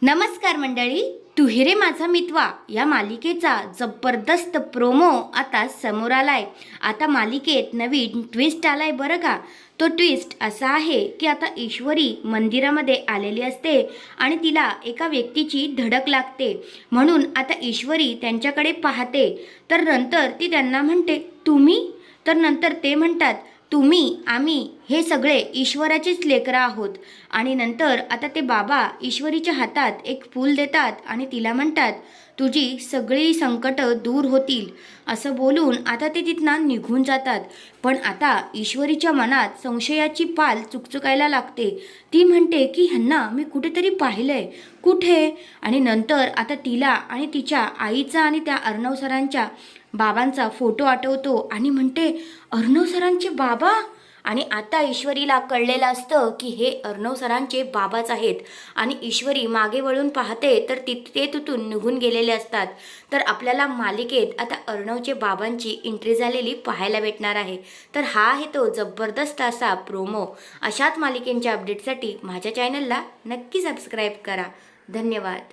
नमस्कार मंडळी, तू ही रे माझा मितवा या मालिकेचा जबरदस्त प्रोमो आता समोर आलाय। आता मालिकेत नवीन ट्विस्ट आलाय बरं का। तो ट्विस्ट असा आहे की आता ईश्वरी मंदिरामध्ये आलेली असते आणि तिला एका व्यक्तीची धडक लागते, म्हणून आता ईश्वरी त्यांच्याकडे पाहते। तर नंतर ती त्यांना म्हणते तुम्ही, तर नंतर ते म्हणतात तुम्ही आम्ही हे सगळे ईश्वराचेच लेकरं आहोत। आणि नंतर आता ते बाबा ईश्वरीच्या हातात एक फूल देतात आणि तिला म्हणतात तुझी सगळी संकट दूर होतील, असं बोलून आता ते तिथनं निघून जातात। पण आता ईश्वरीच्या मनात संशयाची पाल चुकचुकायला लागते। ती म्हणते की ह्यांना मी कुठेतरी पाहिलंय, कुठे? आणि नंतर आता तिला आणि तिच्या आईचा आणि त्या अर्णव सरांच्या बाबांचा फोटो आठवतो आणि म्हणते अर्णव सरांचे बाबा। आणि आता ईश्वरीला कळलेलं असतं की हे अर्णव सरांचे बाबाच आहेत आणि ईश्वरी मागे वळून पाहते तर ते तिथून निघून गेलेले असतात। तर आपल्याला मालिकेत आता अर्णवचे बाबांची एंट्री झालेली पाहायला भेटणार आहे। तर हा आहे तो जबरदस्त असा प्रोमो। अशाच मालिकेंच्या अपडेटसाठी माझ्या चॅनलला नक्की सबस्क्राईब करा। धन्यवाद।